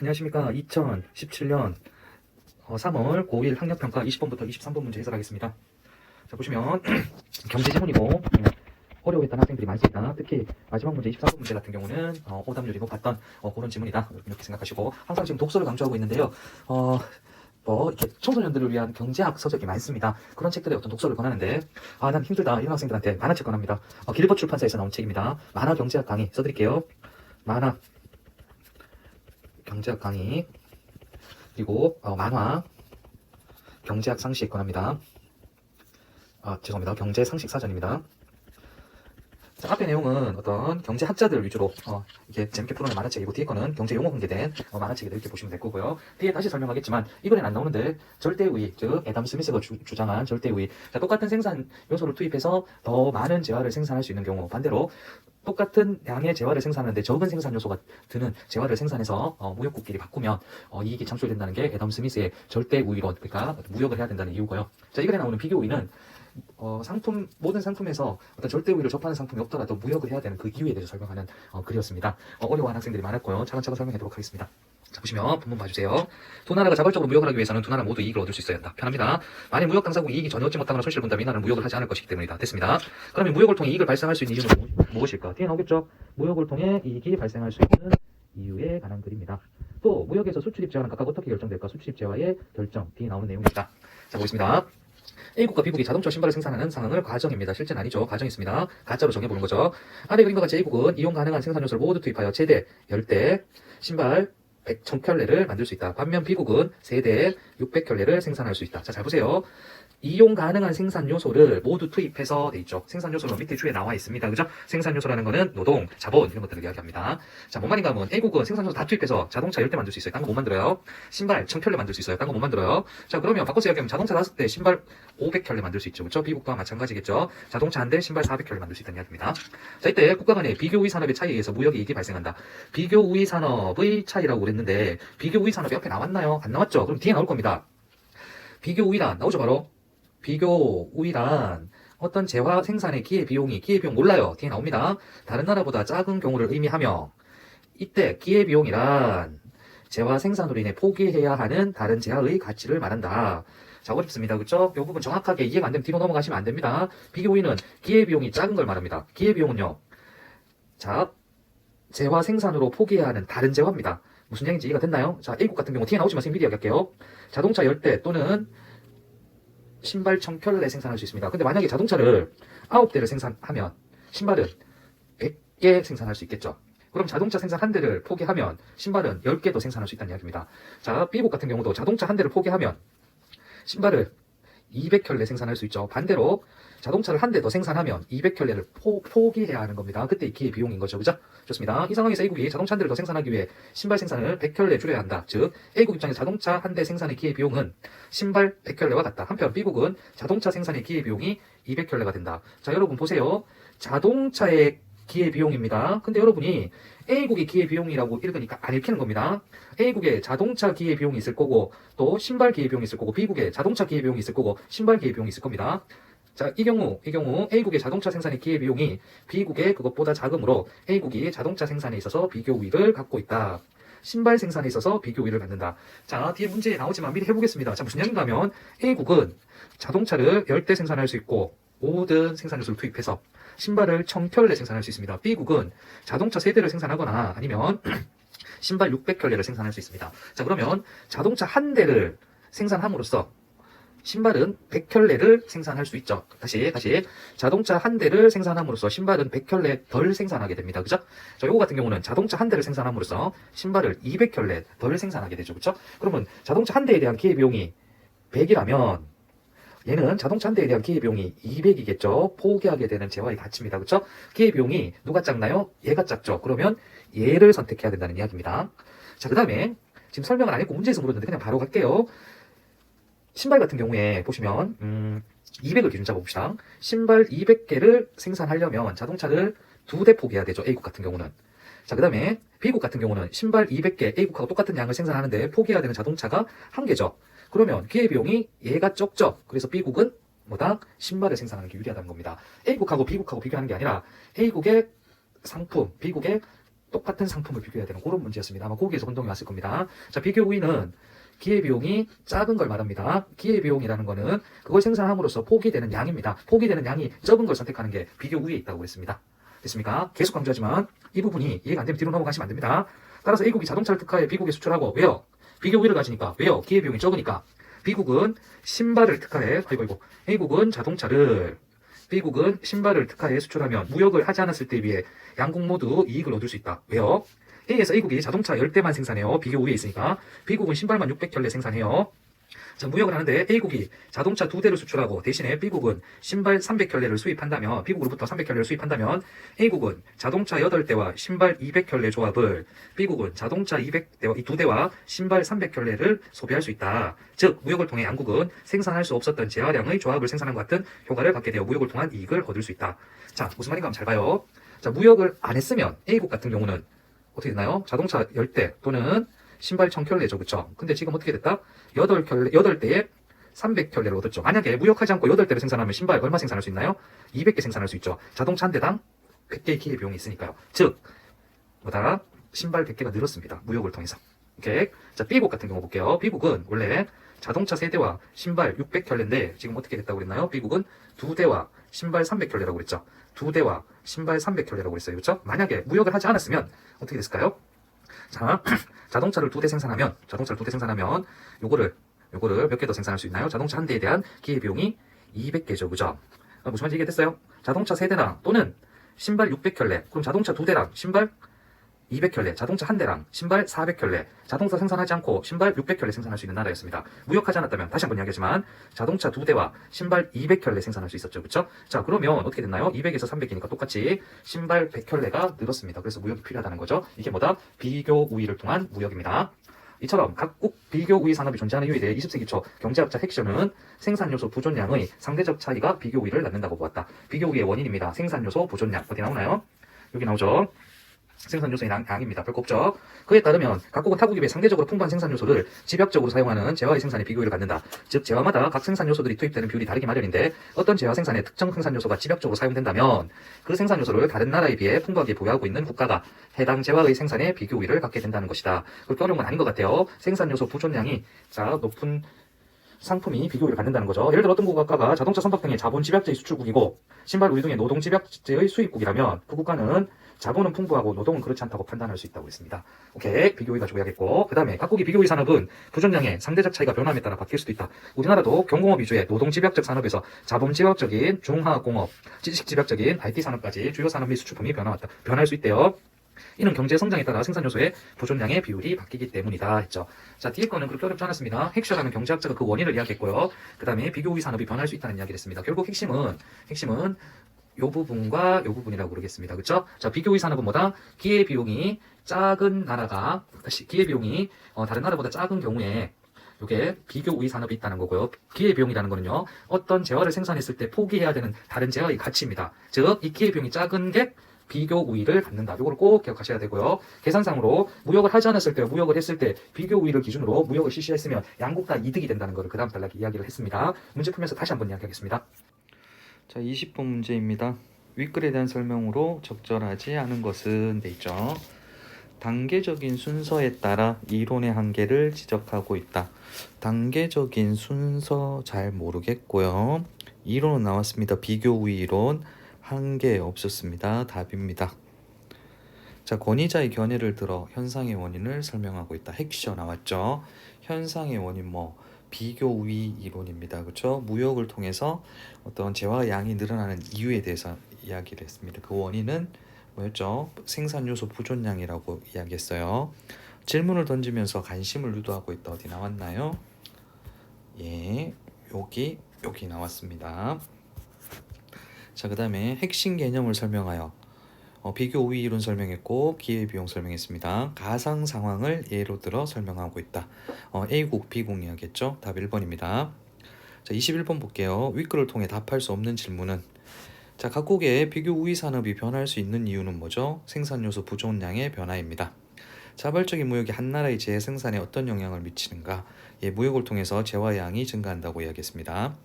안녕하십니까. 2017년 3월 고1 학력평가 20번부터 23번 문제 해설하겠습니다. 자, 보시면 경제지문이고 어려워했던 학생들이 많이 있다. 특히 마지막 문제 23번 문제 같은 경우는 오답률이 높았던 그런 지문이다. 이렇게 생각하시고, 항상 지금 독서를 강조하고 있는데요. 이렇게 청소년들을 위한 경제학 서적이 많습니다. 그런 책들의 어떤 독서를 권하는데, 난 힘들다, 이런 학생들한테 만화책 권합니다. 길버 출판사에서 나온 책입니다. 만화 경제학 강의 써드릴게요. 만화 경제학 강의, 그리고 만화 경제학 상식 권합니다. 죄송합니다. 경제 상식 사전입니다. 자, 앞의 내용은 어떤 경제학자들 위주로 이렇게 재밌게 풀어낸 만화책이고, 뒤에 거는 경제 용어 공개된 만화책이다, 이렇게 보시면 될 거고요. 뒤에 다시 설명하겠지만 이번엔 안 나오는데, 절대우위, 즉 애덤 스미스가 주장한 절대우위. 자, 똑같은 생산 요소를 투입해서 더 많은 재화를 생산할 수 있는 경우, 반대로 똑같은 양의 재화를 생산하는데 적은 생산 요소가 드는 재화를 생산해서 무역국끼리 바꾸면 이익이 창출된다는 게 애덤 스미스의 절대 우위론, 그러니까 무역을 해야 된다는 이유고요. 자, 이 글에 나오는 비교 우위는 모든 상품에서 어떤 절대 우위를 접하는 상품이 없더라도 무역을 해야 되는 그 이유에 대해서 설명하는 글이었습니다. 어려워하는 학생들이 많았고요. 차근차근 설명하도록 하겠습니다. 자, 보시면 본문 봐주세요. 두 나라가 자발적으로 무역을 하기 위해서는 두 나라 모두 이익을 얻을 수 있어야 한다. 편합니다. 만일 무역 당사국 이익이 전혀 얻지 못하거나 손실을 본다면 이 나라는 무역을 하지 않을 것이기 때문이다. 됐습니다. 그러면 무역을 통해 이익을 발생할 수 있는 이유는 무엇일까? 뒤에 나오겠죠. 무역을 통해 이익이 발생할 수 있는 이유에 관한 글입니다. 또 무역에서 수출입 제화는 각각 어떻게 결정될까? 수출입 제화의 결정, 뒤에 나오는 내용입니다. 자, 보겠습니다. A국과 B국이 자동차 신발을 생산하는 상황을 가정입니다. 실제는 아니죠. 가정있습니다. 가짜로 정해보는 거죠. 아래 그림과 같이 A국은 이용 가능한 생산 요소를 모두 투입하여 최대 10대 신발 1000켤레를 만들 수 있다. 반면 B국은 세대 600켤레를 생산할 수 있다. 자, 잘 보세요. 이용 가능한 생산 요소를 모두 투입해서 돼 있죠. 생산 요소는 밑에 줄에 나와 있습니다. 그죠? 생산 요소라는 거는 노동, 자본 이런 것들을 이야기합니다. 자, 뭔 말인가 하면 A국은 생산 요소 다 투입해서 자동차 10대 만들 수 있어요. 딴 거 못 만들어요. 신발 1000켤레 만들 수 있어요. 딴 거 못 만들어요. 자, 그러면 바꿔서 이야기하면 자동차 5대 신발 500켤레 만들 수 있죠. 그렇죠? B국과 마찬가지겠죠. 자동차 한 대 신발 400켤레 만들 수 있다는 이야기입니다. 자, 이때 국가 간의 비교 우위 산업의 차이에 의해서 무역 이익이 발생한다. 비교 우위 산업의 차이라고 그랬는데, 비교 우위 산업이 앞에 나왔나요? 안 나왔죠? 그럼 뒤에 나올 겁니다. 비교 우위란 나오죠, 바로. 비교 우위란 어떤 재화 생산의 기회비용 몰라요. 뒤에 나옵니다. 다른 나라보다 작은 경우를 의미하며, 이때 기회비용이란 재화 생산으로 인해 포기해야 하는 다른 재화의 가치를 말한다. 자, 어렵습니다. 그쵸? 이 부분 정확하게 이해가 안 되면 뒤로 넘어가시면 안 됩니다. 비교 우위는 기회비용이 작은 걸 말합니다. 기회비용은요, 자, 재화 생산으로 포기해야 하는 다른 재화입니다. 무슨 얘기인지 이해가 됐나요? 자, A국 같은 경우 뒤에 나오지만 지금 미리 이야기할게요. 자동차 10대 또는 신발 1000켤레 생산할 수 있습니다. 근데 만약에 자동차를 9대를 생산하면 신발은 100개 생산할 수 있겠죠. 그럼 자동차 생산 한 대를 포기하면 신발은 10개도 생산할 수 있다는 이야기입니다. 자, B국 같은 경우도 자동차 한 대를 포기하면 신발을 200켤레 생산할 수 있죠. 반대로 자동차를 한 대 더 생산하면 200켤레를 포기해야 하는 겁니다. 그때 이 기회 비용인 거죠. 그죠? 좋습니다. 이 상황에서 A국이 자동차 한 대를 더 생산하기 위해 신발 생산을 100켤레 줄여야 한다. 즉, A국 입장에서 자동차 한 대 생산의 기회 비용은 신발 100켤레와 같다. 한편 B국은 자동차 생산의 기회 비용이 200켤레가 된다. 자, 여러분 보세요. 자동차의 기회 비용입니다. 근데 여러분이 A국의 기회 비용이라고 읽으니까 안 읽히는 겁니다. A국에 자동차 기회 비용이 있을 거고, 또 신발 기회 비용이 있을 거고, B국에 자동차 기회 비용이 있을 거고, 신발 기회 비용이 있을 겁니다. 자, 이 경우 A국의 자동차 생산의 기회 비용이 B국의 그것보다 작으므로 A국이 자동차 생산에 있어서 비교 우위를 갖고 있다. 신발 생산에 있어서 비교 우위를 갖는다. 자, 뒤에 문제에 나오지만 미리 해보겠습니다. 자, 무슨 얘기인가 하면 A국은 자동차를 10대 생산할 수 있고, 모든 생산 요소를 투입해서 신발을 1000켤레 생산할 수 있습니다. B국은 자동차 세대를 생산하거나 아니면 신발 600켤레를 생산할 수 있습니다. 자, 그러면 자동차 한 대를 생산함으로써 신발은 100켤레를 생산할 수 있죠. 다시 자동차 한 대를 생산함으로써 신발은 100켤레 덜 생산하게 됩니다. 그죠? 자, 요거 같은 경우는 자동차 한 대를 생산함으로써 신발을 200켤레 덜 생산하게 되죠. 그죠? 그러면 자동차 한 대에 대한 기회비용이 100이라면 얘는 자동차 한 대에 대한 기회비용이 200이겠죠. 포기하게 되는 재화의 가치입니다. 그렇죠? 기회비용이 누가 작나요? 얘가 작죠. 그러면 얘를 선택해야 된다는 이야기입니다. 자, 그 다음에 지금 설명을 안 했고 문제에서 물었는데 그냥 바로 갈게요. 신발 같은 경우에 보시면 200을 기준 잡아봅시다. 신발 200개를 생산하려면 자동차를 2대 포기해야 되죠. A국 같은 경우는. 자, 그 다음에 B국 같은 경우는 신발 200개 A국하고 똑같은 양을 생산하는데 포기해야 되는 자동차가 1개죠. 그러면 기회비용이 얘가 적죠. 그래서 B국은 뭐다? 신발을 생산하는 게 유리하다는 겁니다. A국하고 B국하고 비교하는 게 아니라 A국의 상품, B국의 똑같은 상품을 비교해야 되는 그런 문제였습니다. 아마 거기에서 혼동이 왔을 겁니다. 자, 비교 우위는 기회비용이 작은 걸 말합니다. 기회비용이라는 거는 그걸 생산함으로써 포기되는 양입니다. 포기되는 양이 적은 걸 선택하는 게 비교 우위에 있다고 했습니다. 됐습니까? 계속 강조하지만 이 부분이 이해가 안 되면 뒤로 넘어가시면 안 됩니다. 따라서 A국이 자동차를 특화해 B국에 수출하고 왜요? 비교 우위를 가지니까 왜요? 기회비용이 적으니까. B국은 신발을 특화해 A국은 자동차를 B국은 신발을 특화해 수출하면 무역을 하지 않았을 때에 비해 양국 모두 이익을 얻을 수 있다. 왜요? A에서 A국이 자동차 10대만 생산해요. 비교 우위에 있으니까. B국은 신발만 600켤레 생산해요. 자, 무역을 하는데 A국이 자동차 2대를 수출하고 대신에 B국은 신발 300켤레를 수입한다면, B국으로부터 300켤레를 수입한다면 A국은 자동차 8대와 신발 200켤레 조합을 B국은 자동차 200대와 이 2대와 신발 300켤레를 소비할 수 있다. 즉 무역을 통해 양국은 생산할 수 없었던 재화량의 조합을 생산한 것 같은 효과를 받게 되어 무역을 통한 이익을 얻을 수 있다. 자, 무슨 말인가 한번 잘 봐요. 자, 무역을 안 했으면 A국 같은 경우는 어떻게 됐나요? 자동차 10대 또는 신발 1000켤레죠. 그쵸? 근데 지금 어떻게 됐다? 8대에 300켤레를 얻었죠. 만약에 무역하지 않고 8대를 생산하면 신발 얼마 생산할 수 있나요? 200개 생산할 수 있죠. 자동차 한 대당 100개의 기회비용이 있으니까요. 즉, 신발 100개가 늘었습니다. 무역을 통해서. 오케이. 자, B국 같은 경우 볼게요. B국은 원래 자동차 3대와 신발 600켤레인데 지금 어떻게 됐다고 그랬나요? B국은 2대와 신발 300켤레라고 그랬죠. 2대와 신발 300켤레라고 그랬어요. 그렇죠? 만약에 무역을 하지 않았으면 어떻게 됐을까요? 자, 자동차를 2대 생산하면 요거를 몇 개 더 생산할 수 있나요? 자동차 한 대에 대한 기회비용이 200개죠. 그죠? 무슨 말인지 이해됐어요? 자동차 3대랑 또는 신발 600켤레, 그럼 자동차 2대랑 신발 200켤레, 자동차 한 대랑 신발 400켤레, 자동차 생산하지 않고 신발 600켤레 생산할 수 있는 나라였습니다. 무역하지 않았다면 다시 한번 이야기하지만 자동차 2대와 신발 200켤레 생산할 수 있었죠. 그렇죠? 자, 그러면 어떻게 됐나요? 200에서 300이니까 똑같이 신발 100켤레가 늘었습니다. 그래서 무역이 필요하다는 거죠. 이게 뭐다? 비교 우위를 통한 무역입니다. 이처럼 각국 비교 우위 산업이 존재하는 이유에 대해 20세기 초 경제학자 핵션은 생산요소 부존량의 상대적 차이가 비교 우위를 낳는다고 보았다. 비교 우위의 원인입니다. 생산요소 부존량. 어디 나오나요? 여기 나오죠. 생산요소의 양입니다. 별거 없죠. 그에 따르면 각국은 타국에 비해 상대적으로 풍부한 생산요소를 집약적으로 사용하는 재화의 생산에 비교율을 갖는다. 즉 재화마다 각 생산요소들이 투입되는 비율이 다르기 마련인데 어떤 재화 생산에 특정 생산요소가 집약적으로 사용된다면 그 생산요소를 다른 나라에 비해 풍부하게 보유하고 있는 국가가 해당 재화의 생산에 비교 우위를 갖게 된다는 것이다. 그렇게 어려운 건 아닌 것 같아요. 생산요소 부존량이 높은 상품이 비교율을 갖는다는 거죠. 예를 들어 어떤 국가가 자동차 선박 등의 자본 집약제의 수출국이고 신발 우유 등의 노동 집약제의 수입국이라면 그 국가는 자본은 풍부하고 노동은 그렇지 않다고 판단할 수 있다고 했습니다. 오케이. 비교우위 가지고야겠고 그 다음에 각국의 비교우위 산업은 부존량의 상대적 차이가 변함에 따라 바뀔 수도 있다. 우리나라도 경공업 위주의 노동 집약적 산업에서 자본 집약적인 중화공업, 지식 집약적인 IT 산업까지 주요 산업 및 수출품이 변할 수 있대요. 이는 경제 성장에 따라 생산요소의 부존량의 비율이 바뀌기 때문이다 했죠. 자, 뒤에 거는 그렇게 어렵지 않았습니다. 핵쇼라는 경제학자가 그 원인을 이야기했고요. 그 다음에 비교우위 산업이 변할 수 있다는 이야기를 했습니다. 결국 핵심은 요 부분과 요 부분이라고 그러겠습니다. 그렇죠? 자, 비교우위 산업은 뭐다? 기회비용이 작은 나라가 기회비용이 다른 나라보다 작은 경우에 이게 비교우위 산업이 있다는 거고요. 기회비용이라는 거는요, 어떤 재화를 생산했을 때 포기해야 되는 다른 재화의 가치입니다. 즉, 이 기회비용이 작은 게 비교 우위를 갖는다. 이걸 꼭 기억하셔야 되고요. 계산상으로 무역을 하지 않았을 때, 무역을 했을 때 비교 우위를 기준으로 무역을 실시했으면 양국 다 이득이 된다는 것을 그 다음 단락에 이야기를 했습니다. 문제 풀면서 다시 한번 이야기하겠습니다. 자, 20번 문제입니다. 윗글에 대한 설명으로 적절하지 않은 것은 돼 있죠. 단계적인 순서에 따라 이론의 한계를 지적하고 있다. 단계적인 순서 잘 모르겠고요. 이론은 나왔습니다. 비교 우위 이론. 한계 없었습니다. 답입니다. 자, 권위자의 견해를 들어 현상의 원인을 설명하고 있다. 핵쇼 나왔죠. 현상의 원인 비교 우위 이론입니다. 그렇죠? 무역을 통해서 어떤 재화 양이 늘어나는 이유에 대해서 이야기를 했습니다. 그 원인은 뭐였죠? 생산요소 부존량이라고 이야기했어요. 질문을 던지면서 관심을 유도하고 있다. 어디 나왔나요? 예, 여기 나왔습니다. 자, 그 다음에 핵심 개념을 설명하여 비교 우위 이론 설명했고 기회비용 설명했습니다. 가상 상황을 예로 들어 설명하고 있다. A국, B국 이야기했죠. 답 1번입니다. 자, 21번 볼게요. 윗글을 통해 답할 수 없는 질문은 자, 각국의 비교 우위 산업이 변할 수 있는 이유는 뭐죠? 생산요소 부존량의 변화입니다. 자발적인 무역이 한 나라의 재해 생산에 어떤 영향을 미치는가? 예, 무역을 통해서 재화량이 증가한다고 이야기했습니다.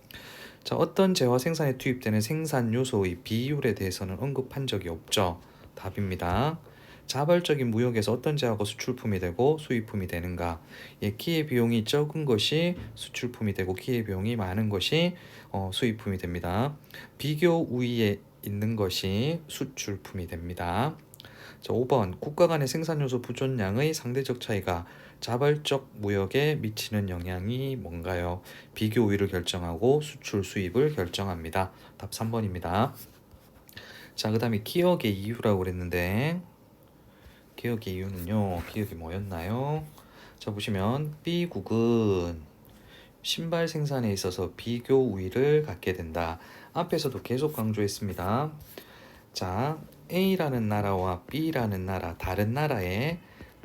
자, 어떤 재화 생산에 투입되는 생산 요소의 비율에 대해서는 언급한 적이 없죠. 답입니다. 자발적인 무역에서 어떤 제하고 수출품이 되고 수입품이 되는가? 예, 기회 비용이 적은 것이 수출품이 되고 기회 비용이 많은 것이 수입품이 됩니다. 비교 우위에 있는 것이 수출품이 됩니다. 자, 5번 국가 간의 생산 요소 부존량의 상대적 차이가 자발적 무역에 미치는 영향이 뭔가요? 비교 우위를 결정하고 수출 수입을 결정합니다. 답 3번입니다. 자, 그 다음에 기억의 이유라고 그랬는데 기억의 이유는요. 기억이 뭐였나요? 자, 보시면 B국은 신발 생산에 있어서 비교 우위를 갖게 된다. 앞에서도 계속 강조했습니다. 자, A라는 나라와 B라는 나라, 다른 나라에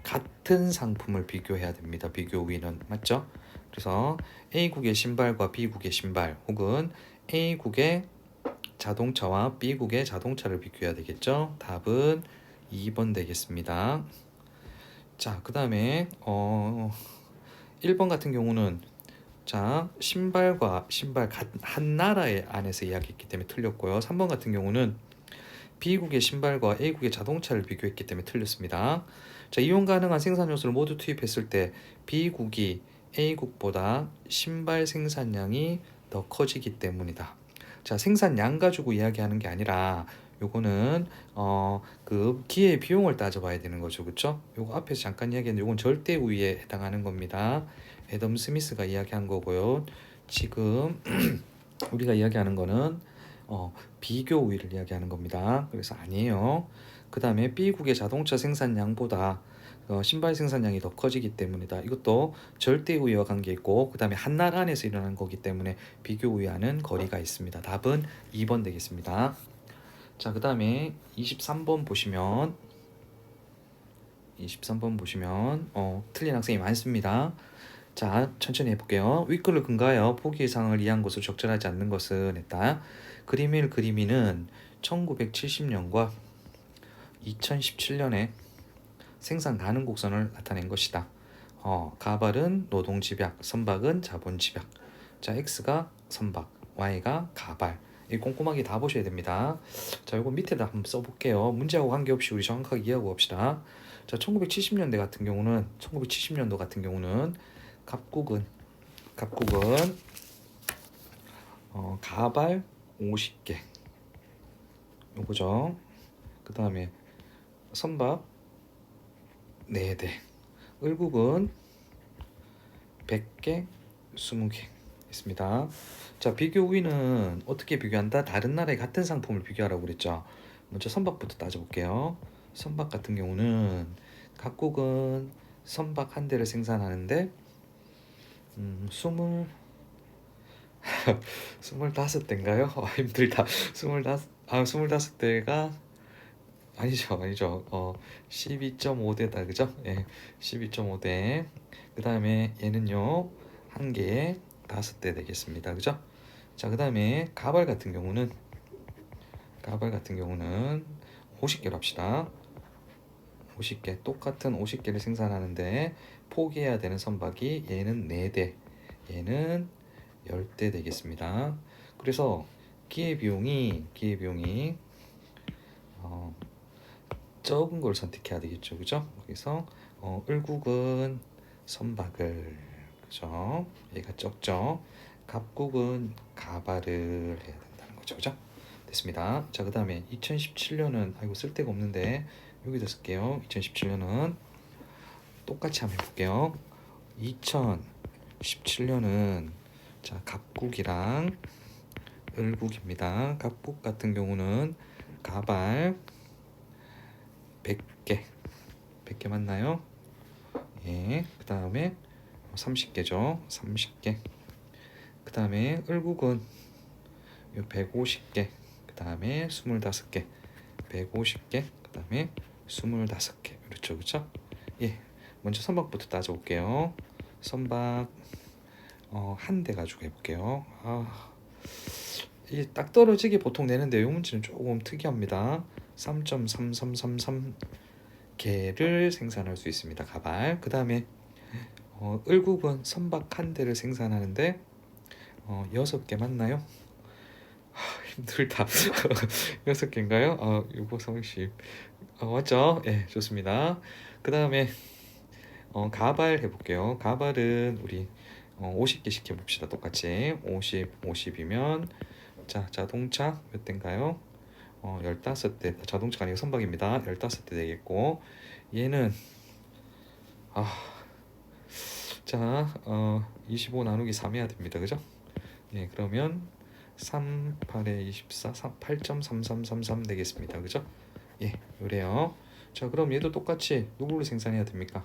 같은 상품을 비교해야 됩니다. 비교 우위는 맞죠? 그래서 A국의 신발과 B국의 신발 혹은 A국의 자동차와 B국의 자동차를 비교해야 되겠죠? 답은 2번 되겠습니다. 자, 그 다음에 1번 같은 경우는 자, 신발과 신발 한 나라의 안에서 이야기했기 때문에 틀렸고요. 3번 같은 경우는 B국의 신발과 A국의 자동차를 비교했기 때문에 틀렸습니다. 자, 이용 가능한 생산 요소를 모두 투입했을 때 B국이 A국보다 신발 생산량이 더 커지기 때문이다. 자, 생산량 가지고 이야기하는 게 아니라 요거는 그 기회 비용을 따져봐야 되는 거죠, 그렇죠? 요거 앞에서 잠깐 이야기했는데 요건 절대 우위에 해당하는 겁니다. 애덤 스미스가 이야기한 거고요. 지금 우리가 이야기하는 거는 비교 우위를 이야기하는 겁니다. 그래서 아니에요. 그 다음에 B국의 자동차 생산량보다 신발 생산량이 더 커지기 때문이다. 이것도 절대 우위와 관계 있고 그 다음에 한 나라 안에서 일어나는 거기 때문에 비교 우위와는 거리가 있습니다. 답은 2번 되겠습니다. 자, 그 다음에 23번 보시면 틀린 학생이 많습니다. 자, 천천히 해볼게요. 윗글을 근거하여 포기 사항을 이해한 것으로 적절하지 않는 것은 했다. 그리밀 그리미는 1970년과 2017년에 생산 가능 곡선을 나타낸 것이다. 가발은 노동 집약, 선박은 자본 집약. 자, X가 선박, Y가 가발. 이 꼼꼼하게 다 보셔야 됩니다. 자, 이거 밑에다 한번 써볼게요. 문제하고 관계없이 우리 정확하게 이해하고 봅시다. 자, 1970년도 같은 경우는 갑국은 가발 50개 요거죠. 그 다음에 선박 4대, 을국은 100개 20개 있습니다. 자, 비교 우위는 어떻게 비교한다? 다른 나라의 같은 상품을 비교하라고 그랬죠. 먼저 선박부터 따져볼게요. 선박 같은 경우는 각국은 선박 한 대를 생산하는데 25대인가요? 힘들다. 25대가 아니죠. 12.5대다. 그죠? 예. 12.5대. 그 다음에 얘는요. 한 개에 5대 되겠습니다. 그죠? 자, 그 다음에 가발 같은 경우는 50개로 합시다. 50개. 똑같은 50개를 생산하는데 포기해야 되는 선박이 얘는 4대. 얘는 10대 되겠습니다. 그래서 기회비용이 적은 걸 선택해야 되겠죠, 그죠? 그래서 을국은 선박을, 그죠? 얘가 적죠. 갑국은 가발을 해야 된다는 거죠, 그죠? 됐습니다. 자, 그 다음에 2017년은 아이고 쓸데가 없는데 여기다 쓸게요. 2017년은 똑같이 한번 해볼게요. 2017년은 자, 갑국이랑 을국입니다. 갑국 같은 경우는 가발 100개 맞나요? 예. 그 다음에 30개죠. 30개. 그 다음에 을국은 150개. 그 다음에 25개. 150개. 그 다음에 25개. 그렇죠, 그렇죠? 예. 먼저 선박부터 따져볼게요. 선박 한 대 가지고 해볼게요. 이게 딱 떨어지게 보통 내는데 이 문제는 조금 특이합니다. 3.3333개를 생산할 수 있습니다. 가발. 그 다음에 을국은 선박 한 대를 생산하는데 6개 맞나요? 둘 다 6개인가요? 요거 30. 맞죠? 예, 좋습니다. 그 다음에 가발 해볼게요. 가발은 우리 50개씩 해봅시다. 똑같이 50이면 자 자동차 몇 대인가요? 15대. 자동차가 아니고 선박입니다. 15대 되겠고 얘는 자 25 나누기 3 해야 됩니다. 그죠? 예, 그러면 3, 8에 24, 8.3333 되겠습니다. 그죠? 예, 요래요. 자, 그럼 얘도 똑같이 누구를 생산해야 됩니까?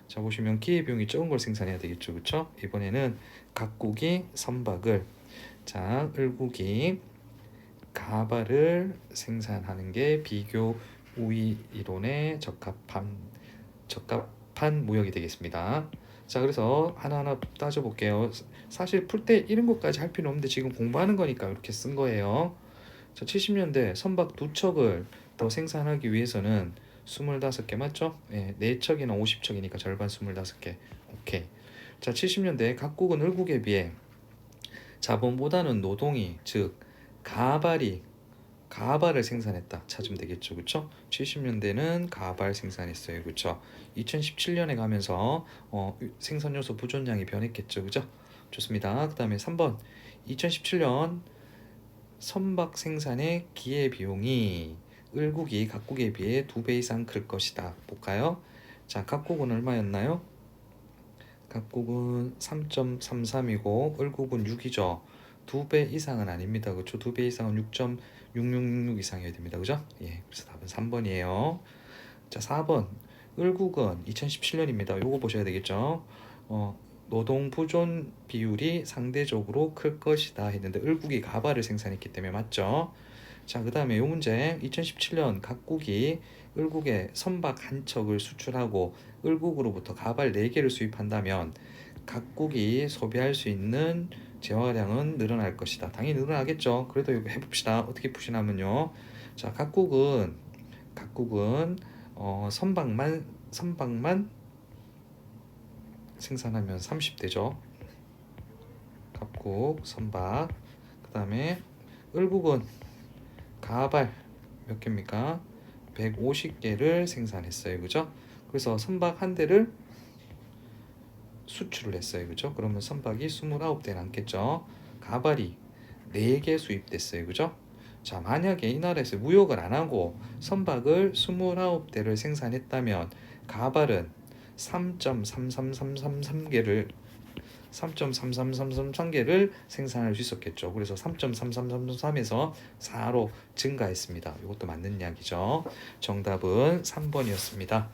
자, 보시면 기회비용이 적은 걸 생산해야 되겠죠. 그쵸? 이번에는 각국이 선박을, 자, 을국이 가발을 생산하는 게 비교 우위 이론에 적합한 무역이 되겠습니다. 자, 그래서 하나하나 따져볼게요. 사실 풀 때 이런 것까지 할 필요 없는데 지금 공부하는 거니까 이렇게 쓴 거예요. 자, 70년대 선박 2척을 더 생산하기 위해서는 25개 맞죠? 예, 4척이나 50척이니까 절반 25개. 오케이. 자, 70년대 각국은 을국에 비해 자본보다는 노동이, 즉 가발을 생산했다 찾으면 되겠죠. 그쵸? 70년대는 가발 생산했어요. 그쵸? 2017년에 가면서 생산 요소 부존량이 변했겠죠. 그죠? 좋습니다. 그 다음에 3번 2017년 선박 생산의 기회 비용이 을국이 각국에 비해 2배 이상 클 것이다. 볼까요? 자, 각국은 얼마였나요? 각국은 3.33이고 을국은 6이죠. 2배 이상은 아닙니다. 그렇죠? 2배 이상은 6.6666 이상이어야 됩니다. 그죠? 예, 그래서 답은 3번이에요. 자, 4번 을국은 2017년입니다. 요거 보셔야 되겠죠? 노동 부존 비율이 상대적으로 클 것이다 했는데 을국이 가발을 생산했기 때문에 맞죠? 자, 그 다음에 요 문제 2017년 각국이 을국에 선박 한 척을 수출하고 을국으로부터 가발 4개를 수입한다면 각국이 소비할 수 있는 재화량은 늘어날 것이다. 당연히 늘어나겠죠. 그래도 이거 해봅시다. 어떻게 푸시냐면요. 자, 각국은 선박만 생산하면 30대죠. 각국 선박. 그 다음에 을국은 가발 몇 개입니까? 150개를 생산했어요. 그죠? 그래서 선박 한 대를 수출을 했어요. 그죠? 그러면 선박이 29대 남겠죠. 가발이 4개 수입됐어요. 그죠? 자, 만약에 이 나라에서 무역을 안 하고 선박을 29대를 생산했다면 가발은 3.33333개를 생산할 수 있었겠죠. 그래서 3.3333에서 4로 증가했습니다. 이것도 맞는 이야기죠. 정답은 3번이었습니다.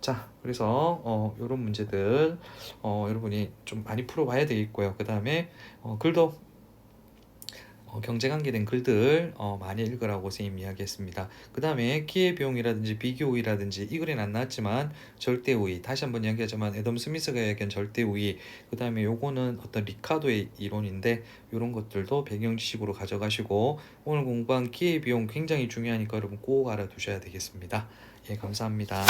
자, 그래서 이런 문제들 여러분이 좀 많이 풀어봐야 되겠고요. 그 다음에 글도 경제 관계된 글들 많이 읽으라고 선생님 이야기했습니다. 그 다음에 기회비용이라든지 비교우위라든지 이 글에는 안 나왔지만 절대우위, 다시 한번 이야기하자면 애덤 스미스가 이야기한 절대우위, 그 다음에 요거는 어떤 리카도의 이론인데 이런 것들도 배경 지식으로 가져가시고 오늘 공부한 기회비용 굉장히 중요하니까 여러분 꼭 알아두셔야 되겠습니다. 예, 감사합니다.